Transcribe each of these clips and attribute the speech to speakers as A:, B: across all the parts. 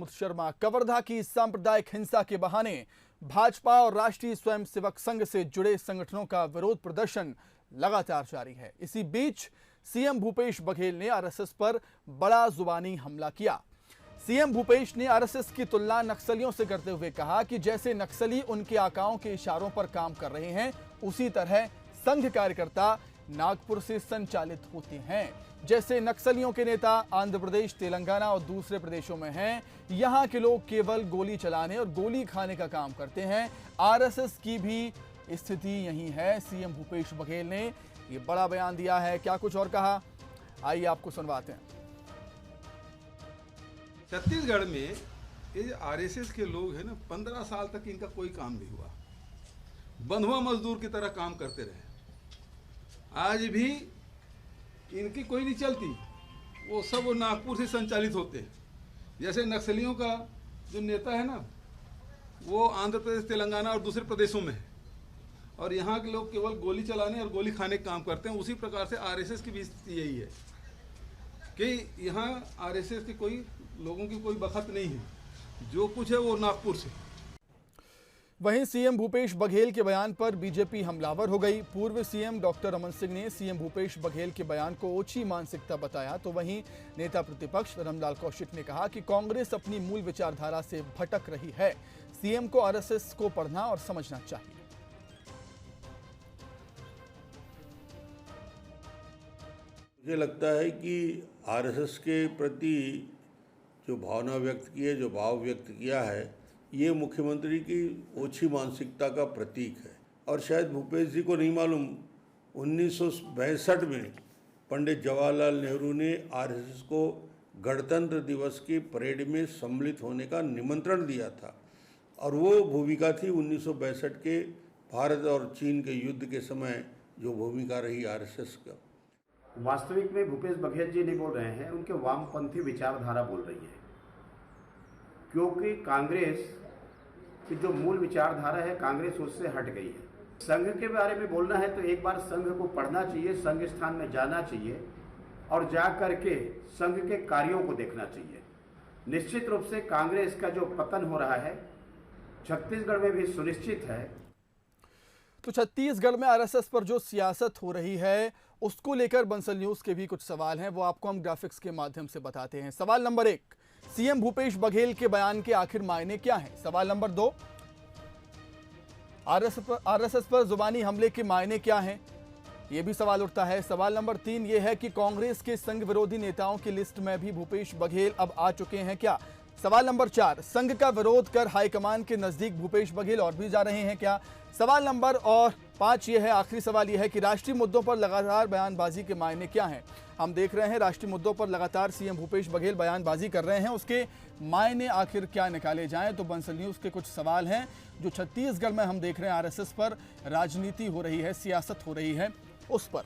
A: शर्मा कवर्धा की सांप्रदायिक हिंसा के बहाने भाजपा और राष्ट्रीय स्वयंसेवक संघ से जुड़े संगठनों का विरोध प्रदर्शन लगातार जारी है। इसी बीच सीएम भूपेश बघेल ने आरएसएस पर बड़ा जुबानी हमला किया। सीएम भूपेश ने आरएसएस की तुलना नक्सलियों से करते हुए कहा कि जैसे नक्सली उनके आकाओं के इशारों पर काम कर रहे हैं, उसी तरह संघ कार्यकर्ता नागपुर से संचालित होते हैं। जैसे नक्सलियों के नेता आंध्र प्रदेश, तेलंगाना और दूसरे प्रदेशों में हैं, यहां के लोग केवल गोली चलाने और गोली खाने का काम करते हैं। आरएसएस की भी स्थिति यही है। सीएम भूपेश बघेल ने ये बड़ा बयान दिया है। क्या कुछ और कहा, आइए आपको सुनवाते हैं।
B: छत्तीसगढ़ में ये आरएसएस के लोग हैं ना, 15 साल तक इनका कोई काम नहीं हुआ, बंधुआ मजदूर की तरह काम करते रहे। आज भी इनकी कोई नहीं चलती, वो सब वो नागपुर से संचालित होते हैं। जैसे नक्सलियों का जो नेता है ना, वो आंध्र प्रदेश, तेलंगाना और दूसरे प्रदेशों में है, और यहाँ के लोग केवल गोली चलाने और गोली खाने का काम करते हैं। उसी प्रकार से आरएसएस की भी स्थिति यही है कि यहाँ आरएसएस के कोई लोगों की कोई बखत नहीं है, जो कुछ है वो नागपुर से।
A: वहीं सीएम भूपेश बघेल के बयान पर बीजेपी हमलावर हो गई। पूर्व सीएम डॉक्टर रमन सिंह ने सीएम भूपेश बघेल के बयान को ओछी मानसिकता बताया, तो वहीं नेता प्रतिपक्ष धर्मलाल कौशिक ने कहा कि कांग्रेस अपनी मूल विचारधारा से भटक रही है। सीएम को आरएसएस को पढ़ना और समझना चाहिए।
C: मुझे लगता है कि आरएसएस के प्रति जो भावना व्यक्त की है, जो भाव व्यक्त किया है, ये मुख्यमंत्री की ओछी मानसिकता का प्रतीक है। और शायद भूपेश जी को नहीं मालूम, 1962 में पंडित जवाहरलाल नेहरू ने आरएसएस को गणतंत्र दिवस की परेड में सम्मिलित होने का निमंत्रण दिया था, और वो भूमिका थी 1962 के भारत और चीन के युद्ध के समय जो भूमिका रही आरएसएस का।
D: वास्तविक में भूपेश बघेल जी नहीं बोल रहे हैं, उनके वामपंथी विचारधारा बोल रही है, क्योंकि कांग्रेस की जो मूल विचारधारा है, कांग्रेस उससे हट गई है। संघ के बारे में बोलना है तो एक बार संघ को पढ़ना चाहिए, संघ स्थान में जाना चाहिए और जा करके संघ के कार्यों को देखना चाहिए। निश्चित रूप से कांग्रेस का जो पतन हो रहा है छत्तीसगढ़ में भी सुनिश्चित है।
A: तो छत्तीसगढ़ में आरएसएस पर जो सियासत हो रही है, उसको लेकर बंसल न्यूज के भी कुछ सवाल हैं, वो आपको हम ग्राफिक्स के माध्यम से बताते हैं। सवाल नंबर 1, सीएम भूपेश बघेल के बयान के आखिर मायने क्या हैं? सवाल नंबर 2, आरएसएस पर जुबानी हमले के मायने क्या हैं? यह भी सवाल उठता है। सवाल नंबर 3 यह है कि कांग्रेस के संघ विरोधी नेताओं की लिस्ट में भी भूपेश बघेल अब आ चुके हैं क्या? सवाल नंबर 4, संघ का विरोध कर हाईकमान के नजदीक भूपेश बघेल और भी जा रहे हैं क्या? सवाल नंबर 5 यह है, आखिरी सवाल यह है कि राष्ट्रीय मुद्दों पर लगातार बयानबाजी के मायने क्या हैं? हम देख रहे हैं राष्ट्रीय मुद्दों पर लगातार सीएम भूपेश बघेल बयानबाजी कर रहे हैं, उसके मायने आखिर क्या निकाले जाएं? तो बंसल न्यूज के कुछ सवाल हैं जो छत्तीसगढ़ में हम देख रहे हैं आरएसएस पर राजनीति हो रही है, सियासत हो रही है, उस पर।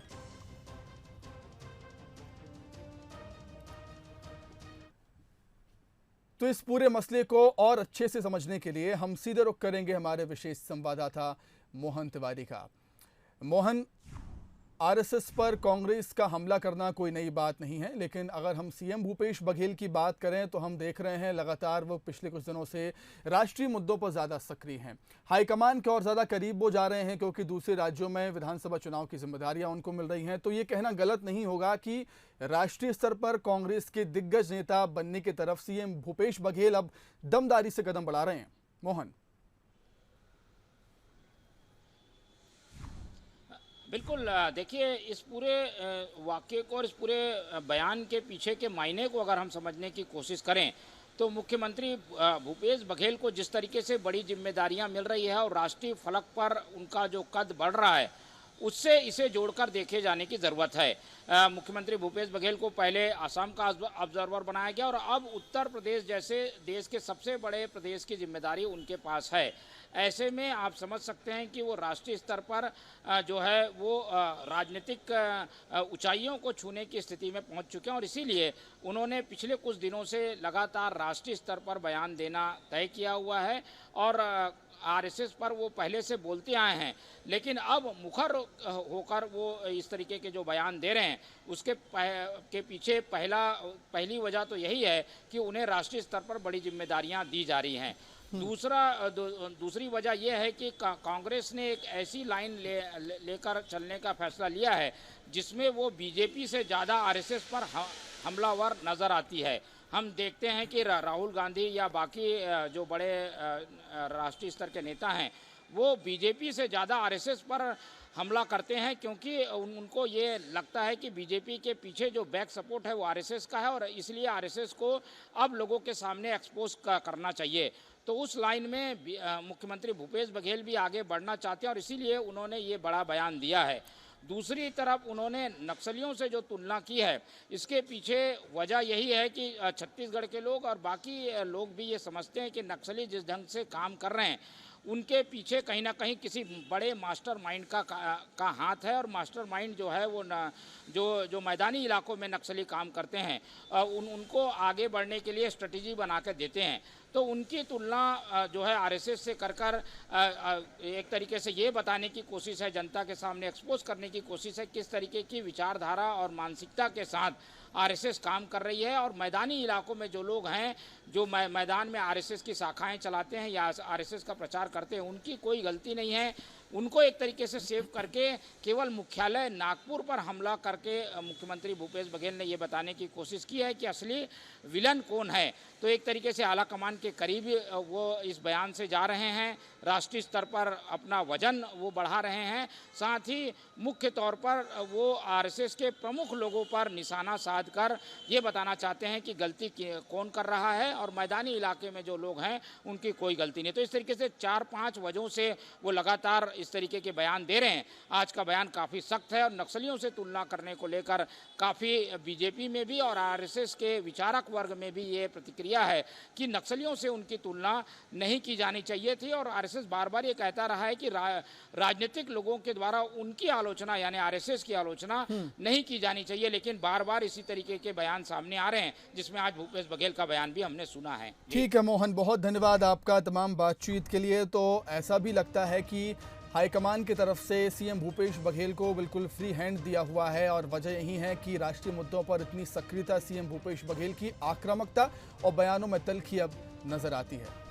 A: तो इस पूरे मसले को और अच्छे से समझने के लिए हम सीधे रुख करेंगे हमारे विशेष संवाददाता मोहन तिवारी का। मोहन, आरएसएस पर कांग्रेस का हमला करना कोई नई बात नहीं है, लेकिन अगर हम सीएम भूपेश बघेल की बात करें तो हम देख रहे हैं लगातार वो पिछले कुछ दिनों से राष्ट्रीय मुद्दों पर ज़्यादा सक्रिय हैं, हाईकमान के और ज़्यादा करीब वो जा रहे हैं, क्योंकि दूसरे राज्यों में विधानसभा चुनाव की जिम्मेदारियां उनको मिल रही हैं। तो ये कहना गलत नहीं होगा कि राष्ट्रीय स्तर पर कांग्रेस के दिग्गज नेता बनने की तरफ सीएम भूपेश बघेल अब दमदारी से कदम बढ़ा रहे हैं। मोहन।
E: बिल्कुल, देखिए, इस पूरे वाक्य को और इस पूरे बयान के पीछे के मायने को अगर हम समझने की कोशिश करें तो मुख्यमंत्री भूपेश बघेल को जिस तरीके से बड़ी जिम्मेदारियां मिल रही है और राष्ट्रीय फलक पर उनका जो कद बढ़ रहा है, उससे इसे जोड़कर देखे जाने की ज़रूरत है। मुख्यमंत्री भूपेश बघेल को पहले असम का ऑब्जर्वर बनाया गया और अब उत्तर प्रदेश जैसे देश के सबसे बड़े प्रदेश की जिम्मेदारी उनके पास है। ऐसे में आप समझ सकते हैं कि वो राष्ट्रीय स्तर पर जो है वो राजनीतिक ऊंचाइयों को छूने की स्थिति में पहुंच चुके हैं, और इसीलिए उन्होंने पिछले कुछ दिनों से लगातार राष्ट्रीय स्तर पर बयान देना तय किया हुआ है। और आरएसएस पर वो पहले से बोलते आए हैं, लेकिन अब मुखर होकर वो इस तरीके के जो बयान दे रहे हैं उसके के पीछे पहली वजह तो यही है कि उन्हें राष्ट्रीय स्तर पर बड़ी जिम्मेदारियां दी जा रही हैं। दूसरी वजह यह है कि कांग्रेस ने एक ऐसी लाइन लेकर चलने का फैसला लिया है जिसमें वो बीजेपी से ज़्यादा आरएसएस पर हमलावर नज़र आती है। हम देखते हैं कि राहुल गांधी या बाकी जो बड़े राष्ट्रीय स्तर के नेता हैं वो बीजेपी से ज़्यादा आरएसएस पर हमला करते हैं, क्योंकि उनको ये लगता है कि बीजेपी के पीछे जो बैक सपोर्ट है वो आरएसएस का है और इसलिए आरएसएस को अब लोगों के सामने एक्सपोज करना चाहिए। तो उस लाइन में मुख्यमंत्री भूपेश बघेल भी आगे बढ़ना चाहते हैं और इसीलिए उन्होंने ये बड़ा बयान दिया है। दूसरी तरफ उन्होंने नक्सलियों से जो तुलना की है, इसके पीछे वजह यही है कि छत्तीसगढ़ के लोग और बाकी लोग भी ये समझते हैं कि नक्सली जिस ढंग से काम कर रहे हैं उनके पीछे कहीं ना कहीं किसी बड़े मास्टरमाइंड का हाथ है और मास्टरमाइंड जो है वो जो मैदानी इलाकों में नक्सली काम करते हैं उनको आगे बढ़ने के लिए स्ट्रेटजी बना के देते हैं। तो उनकी तुलना जो है आरएसएस से कर एक तरीके से ये बताने की कोशिश है, जनता के सामने एक्सपोज करने की कोशिश है किस तरीके की विचारधारा और मानसिकता के साथ आरएसएस काम कर रही है। और मैदानी इलाकों में जो लोग हैं जो मैदान में आरएसएस की शाखाएं चलाते हैं या आरएसएस का प्रचार करते हैं उनकी कोई गलती नहीं है। उनको एक तरीके से सेव करके केवल मुख्यालय नागपुर पर हमला करके मुख्यमंत्री भूपेश बघेल ने ये बताने की कोशिश की है कि असली विलन कौन है। तो एक तरीके से आला कमान के करीब वो इस बयान से जा रहे हैं, राष्ट्रीय स्तर पर अपना वजन वो बढ़ा रहे हैं, साथ ही मुख्य तौर पर वो आरएसएस के प्रमुख लोगों पर निशाना साधकर ये बताना चाहते हैं कि गलती कौन कर रहा है और मैदानी इलाके में जो लोग हैं उनकी कोई गलती नहीं। तो इस तरीके से 4-5 वजहों से वो लगातार इस तरीके के बयान दे रहे हैं। आज का बयान काफ़ी सख्त है और नक्सलियों से तुलना करने को लेकर काफ़ी बीजेपी में भी और आरएसएस के विचारक वर्ग में भी ये प्रतिक्रिया है कि नक्सलियों से उनकी तुलना नहीं की जानी चाहिए थी। और आरएसएस बार बार ये कहता रहा है कि राजनीतिक लोगों के द्वारा उनकी आलोचना यानी आरएसएस की आलोचना नहीं की जानी चाहिए, लेकिन बार बार इसी तरीके के बयान सामने आ रहे हैं, जिसमें आज भूपेश बघेल का बयान भी हमने सुना है।
A: ठीक है मोहन, बहुत धन्यवाद आपका तमाम बातचीत के लिए। तो ऐसा भी लगता है कि हाईकमान की तरफ से सीएम भूपेश बघेल को बिल्कुल फ्री हैंड दिया हुआ है और वजह यही है कि राष्ट्रीय मुद्दों पर इतनी सक्रियता सीएम भूपेश बघेल की, आक्रामकता और बयानों में तल्खी अब नजर आती है।